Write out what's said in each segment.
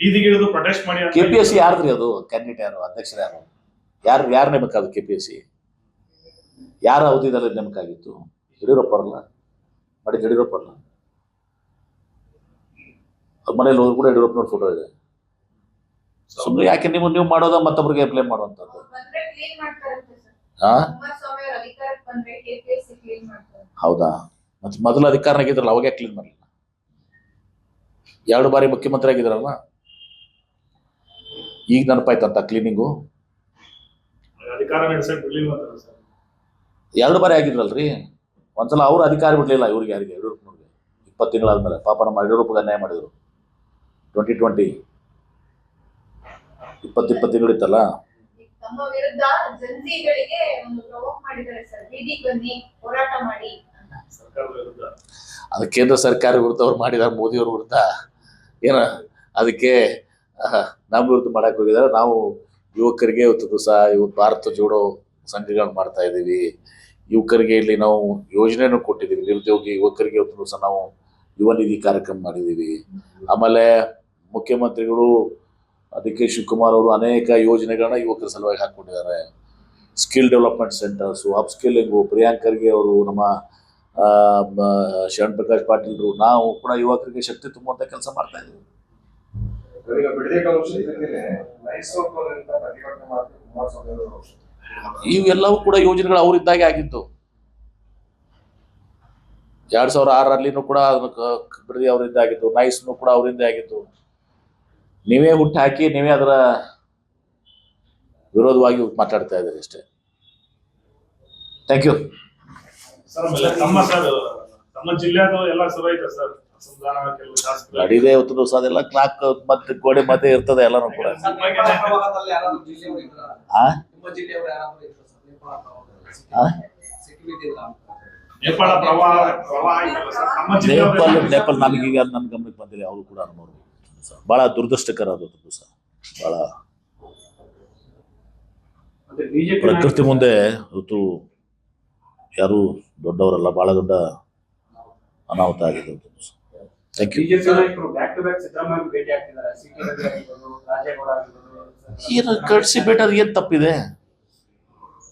ಬೀದಿಗಿಳಿದು ಪ್ರೊಟೆಸ್ಟ್ ಮಾಡಿ. KPSC ಯಾರ್ದ್ರಿ ಅದು? ಕ್ಯಾಂಡಿಡೇಟ್ ಯಾರು? ಅಧ್ಯಕ್ಷರು ಯಾರು ನೇಮಕ ಅದು? KPSC ಯಾರ ಅವಧಿದಲ್ಲಿ ನೇಮಕ ಆಗಿತ್ತು? ಯಡಿಯೂರಪ್ಪ ಅವರಲ್ಲ ಮಾಡಿದ್ದು? ಯಡಿಯೂರಪ್ಪ ಅಲ್ಲ, ಮನೇಲಿ ಹೋದ್ರು ಕೂಡ ಯಡಿಯೂರಪ್ಪನವ್ರ ಫೋಟೋ ಇದೆ. ಸುಮ್ಮನೆ ಯಾಕೆ ನೀವು ಮಾಡೋದ ಮತ್ತೊಬ್ರಿಗೆ ಬ್ಲೇಮ್ ಮಾಡುವಂಥದ್ದು? ಹೌದಾ? ಮತ್ತೆ ಮೊದಲು ಅಧಿಕಾರನಾಗಿದ್ರಲ್ಲ, ಅವಾಗ ಕ್ಲೀನ್ ಮಾಡಲಿಲ್ಲ? 2 ಬಾರಿ ಮುಖ್ಯಮಂತ್ರಿ ಆಗಿದ್ರಲ್ಲ, ಈಗ ನೆನಪಾಯ್ತಂತ ಕ್ಲೀನಿಂಗು? 2 ಬಾರಿ ಆಗಿದ್ರಲ್ರಿ. ಒಂದ್ಸಲ ಅವ್ರು ಅಧಿಕಾರ ಬಿಡ್ಲಿಲ್ಲ ಇವ್ರಿಗೆ, ಯಾರಿಗೆ? ಯಡಿಯೂರಪ್ಪನವ್ರಿಗೆ 20 ತಿಂಗಳಾದ್ಮೇಲೆ. ಪಾಪ ನಮ್ಮ ಯಡಿಯೂರಪ್ಪಗೆ ಅನ್ಯಾಯ ಮಾಡಿದ್ರು. 2020 20 ತಿಂಗಳಿತ್ತಲ್ಲ. ಅದು ಕೇಂದ್ರ ಸರ್ಕಾರ ವಿರುದ್ಧ ಅವ್ರು ಮಾಡಿದಾರೆ, ಮೋದಿ ಅವ್ರ ವಿರುದ್ಧ. ಏನ ಅದಕ್ಕೆ ನಮ್ಮ ವಿರುದ್ಧ ಮಾಡಕ್ ಹೋಗಿದ್ದಾರೆ. ನಾವು ಯುವಕರಿಗೆ ಇವತ್ತು ದಿವಸ ಇವತ್ತು ಭಾರತ ಜೋಡೋ ಸಂಘಗಳನ್ನ ಮಾಡ್ತಾ ಇದ್ದೀವಿ. ಯುವಕರಿಗೆ ಇಲ್ಲಿ ನಾವು ಯೋಜನೆಯನ್ನು ಕೊಟ್ಟಿದ್ದೀವಿ. ನಿರುದ್ಯೋಗಿ ಯುವಕರಿಗೆ ಇವತ್ತು ದಿವಸ ನಾವು ಯುವ ನಿಧಿ ಕಾರ್ಯಕ್ರಮ ಮಾಡಿದ್ದೀವಿ. ಆಮೇಲೆ ಮುಖ್ಯಮಂತ್ರಿಗಳು DK ಶಿವಕುಮಾರ್ ಅವರು ಅನೇಕ ಯೋಜನೆಗಳನ್ನ ಯುವಕರ ಸಲುವಾಗಿ ಹಾಕೊಂಡಿದ್ದಾರೆ. Skill development centres, upskilling. Priyank Kharge ಅವರು, ನಮ್ಮ ಶರಣ್ ಪ್ರಕಾಶ್ ಪಾಟೀಲ್ರು, ನಾವು ಕೂಡ ಯುವಕರಿಗೆ ಶಕ್ತಿ ತುಂಬುವಂತ ಕೆಲಸ ಮಾಡ್ತಾ ಇದ್ದೀವಿ. ಇವೆಲ್ಲವೂ ಕೂಡ ಯೋಜನೆಗಳು ಅವರಿದ್ದಾಗೆ ಆಗಿತ್ತು. 2006 ಕೂಡ ಬಿಡದಿ ಅವರಿಂದ ಆಗಿತ್ತು. ನೈಸ್ನು ಕೂಡ ಅವರಿಂದ ಆಗಿತ್ತು. ನೀವೇ ಹುಟ್ಟು ಹಾಕಿ ನೀವೇ ಅದರ ವಿರೋಧವಾಗಿ ಮಾತಾಡ್ತಾ ಇದ್ದೀರಿ ಅಷ್ಟೇ. Thank you. ನಡೀದೆ ಇವತ್ತು ದಿವಸ ಅದೆಲ್ಲ 4 ಮತ್ತೆ ಗೋಡೆ ಮಧ್ಯೆ ಇರ್ತದೆ ಎಲ್ಲಾನು ಕೂಡ. ನೇಪಾಳ ನಮಗೀಗ ನನ್ನ ಗಮನಕ್ಕೆ ಬಂದಿಲ್ಲ. ಅವರು ಕೂಡ ಅನುಭವ ಬಹಳ ದುರದೃಷ್ಟಕರ ಅದು ದಿವಸ. ಬಹಳ ಪ್ರಕೃತಿ ಮುಂದೆ ಇವತ್ತು ಯಾರು ದೊಡ್ಡವರಲ್ಲ, ಬಹಳ ದೊಡ್ಡ ಅನಾಹುತ ಆಗಿದೆ. Thank you. ಏನು ಕಳಿಸಿ ಭೇಟಿ ಏನ್ ತಪ್ಪಿದೆ?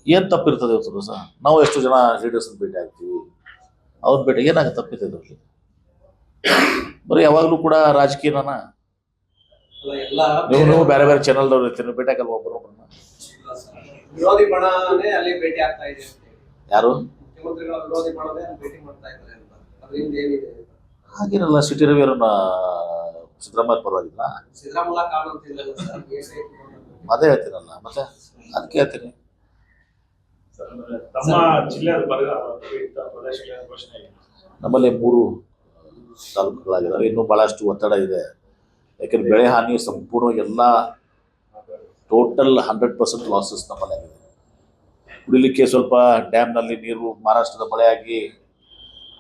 ಏನ್ ತಪ್ಪಿರ್ತದೆ ಇವತ್ತು ದಿವಸ? ನಾವು ಎಷ್ಟು ಜನ ಲೀಡರ್ಸ್ ಭೇಟಿ ಆಗ್ತೀವಿ, ಅವ್ರ ಭೇಟಿ ಏನಾಗ ತಪ್ಪಿದೆ ಅದ್ರಲ್ಲಿ? ಬರೀ ಯಾವಾಗ್ಲೂ ಕೂಡ ರಾಜಕೀಯನ. ನೀವು ಬೇರೆ ಬೇರೆ ಚಾನಲ್ದವ್ರು ಇರ್ತೀರಿ, ಭೇಟಿ ಆಗಲ್ವ ಒಬ್ಬರೊಬ್ಬರನ್ನ? ವಿರೋಧಿ ಬಣನೇ ಅಲ್ಲಿ ಭೇಟಿ ಆಗ್ತಾ ಇದೆ. ಯಾರು? ಮುಖ್ಯಮಂತ್ರಿಗಳ ವಿರೋಧಿ ಬಣನೇ ಭೇಟಿ ಮಾಡ್ತಾ ಇದ್ದಾರೆ ಅಂತ. ಅದರಿಂದ ಏನಿದೆ? ಹಾಗೇನಲ್ಲ, ಸಿಟಿ ರವಿ ಅವರನ್ನ ಸಿದ್ದರಾಮಯ್ಯ ಪರವಾಗಿಲ್ಲ, ಸಿದ್ದರಾಮಯ್ಯ ಕಾರಣ ಅಂತಿಲ್ಲ ಸರ್. ಅದೇ ಹೇಳ್ತೀನಲ್ಲ, ಮತ್ತೆ ಅದಕ್ಕೆ ಹೇಳ್ತೀನಿ. ನಮ್ಮಲ್ಲಿ 3 ತಾಲೂಕುಗಳಾಗಿದ್ದಾವೆ. ಇನ್ನೂ ಬಹಳಷ್ಟು ಒತ್ತಡ ಇದೆ. ಯಾಕೆಂದ್ರೆ ಬೆಳೆ ಹಾನಿ ಸಂಪೂರ್ಣವಾಗಿ ಎಲ್ಲ ಟೋಟಲ್ 100% ಲಾಸಸ್ ನಮ್ಮಲ್ಲಿ ಆಗಿದೆ. ಕುಡಿಲಿಕ್ಕೆ ಸ್ವಲ್ಪ ಡ್ಯಾಮ್ನಲ್ಲಿ ನೀರು ಮಹಾರಾಷ್ಟ್ರದ ಮಳೆಯಾಗಿ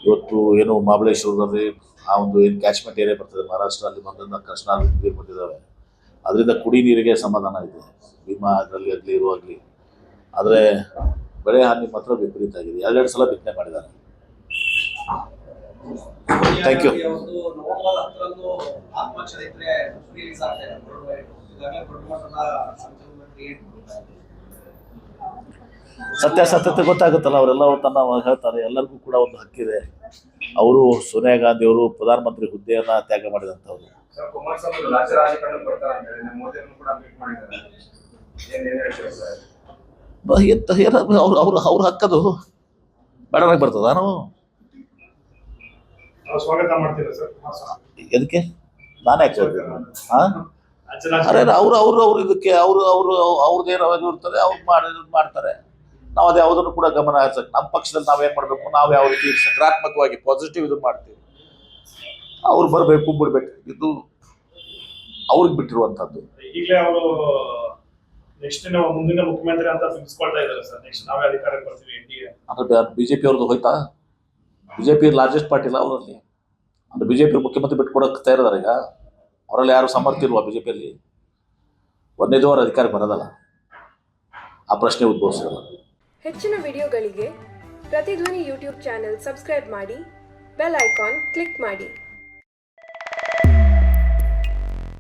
ಇವತ್ತು ಏನು ಮಹಾಬಲೇಶ್ವರದಲ್ಲಿ ಆ ಒಂದು ಏನು ಕ್ಯಾಚ್ಮೆಂಟ್ ಏರಿಯಾ ಬರ್ತದೆ ಮಹಾರಾಷ್ಟ್ರ, ಅಲ್ಲಿ ಬಂದ ಕೃಷ್ಣಾ ನೀರು ಬಂದಿದ್ದಾವೆ. ಅದರಿಂದ ಕುಡಿ ನೀರಿಗೆ ಸಮಾಧಾನ ಇದೆ, ಭೀಮಾ ಅದರಲ್ಲಿ ಆಗಲಿ ಇರುವಾಗಲಿ. ಆದರೆ ಬೆಳೆ ಹಾನಿ ಮಾತ್ರ ವಿಪರೀತ ಆಗಿದೆ. 2 ಸಲ ಬಿತ್ತನೆ ಮಾಡಿದ್ದಾರೆ. Thank you. ಸತ್ಯಾಸತ್ಯತೆ ಗೊತ್ತಾಗುತ್ತಲ್ಲ, ಅವರೆಲ್ಲ ತನ್ನ ಹೇಳ್ತಾರೆ. ಎಲ್ಲರಿಗೂ ಕೂಡ ಒಂದು ಹಕ್ಕಿದೆ. ಅವರು ಸೋನಿಯಾ ಗಾಂಧಿ ಅವರು ಪ್ರಧಾನಮಂತ್ರಿ ಹುದ್ದೆಯನ್ನ ತ್ಯಾಗ ಮಾಡಿದಂಥವ್ರು. ಅವ್ರ ಹಕ್ಕದು ಬೇಡನಾಗಿ ಬರ್ತದ? ನಾವು ಎದಕ್ಕೆ ನಾನೇ ಯಾಕೆ ಅರೆ ಅವ್ರು ಇದಕ್ಕೆ ಅವ್ರದ್ದೇನೋ ಇರ್ತದೆ, ಅವ್ರು ಮಾಡ್ತಾರೆ. ನಾವು ಅದು ಯಾವುದನ್ನು ಕೂಡ ಗಮನ ಹರಿಸಕ್ಕೆ ನಮ್ಮ ಪಕ್ಷದಲ್ಲಿ ನಾವೇನ್ ಮಾಡ್ಬೇಕು, ನಾವು ಯಾವ ರೀತಿ ಸಕಾರಾತ್ಮಕವಾಗಿ ಪಾಸಿಟಿವ್ ಇದನ್ನ ಮಾಡ್ತೀವಿ. ಅವ್ರು ಬರ್ಬೇಕು ಬಿಡ್ಬೇಕು, ಇದು ಅವ್ರಿಗೆ ಬಿಟ್ಟಿರುವಂತದ್ದು. ಈಗಲೇ ಅವರು ನೆಕ್ಸ್ಟ್ ಮುಂದಿನ ಮುಖ್ಯಮಂತ್ರಿ ಅಂತ ಫಿಕ್ಸ್ಕೊಳ್ತಾ ಇದ್ದಾರೆ ಸರ್. ನೆಕ್ಸ್ಟ್ ನಾವೇ ಅಧಿಕಾರಕ್ಕೆ ಬರ್ತೀವಿ NDA ಅಂದ್ರೆ ಬಿಜೆಪಿ ಅವ್ರದ್ದು ಹೋಯ್ತಾ? ಬಿಜೆಪಿ ಲಾರ್ಜೆಸ್ಟ್ ಪಾರ್ಟಿ ಇಲ್ಲ ಅವರಲ್ಲಿ. ಅಂದ್ರೆ ಬಿಜೆಪಿ ಮುಖ್ಯಮಂತ್ರಿ ಬಿಟ್ಕೊಡಕ್ಕೆ ತಯಾರಿದಾರೆ. ಈಗ ಅವರಲ್ಲಿ ಯಾರು ಸಮರ್ಥ ಇಲ್ವಾ ಬಿಜೆಪಿಯಲ್ಲಿ? ಒಂದೇದವರು ಅಧಿಕಾರಕ್ಕೆ ಬರೋದಲ್ಲ, ಆ ಪ್ರಶ್ನೆ ಉದ್ಭವಿಸಲ್ಲ. ಹೆಚ್ಚಿನ ವಿಡಿಯೋಗಳಿಗೆ ಪ್ರತಿಧ್ವನಿ ಯೂಟ್ಯೂಬ್ ಚಾನೆಲ್ ಸಬ್ಸ್ಕ್ರೈಬ್ ಮಾಡಿ, ಬೆಲ್ ಐಕಾನ್ ಕ್ಲಿಕ್ ಮಾಡಿ.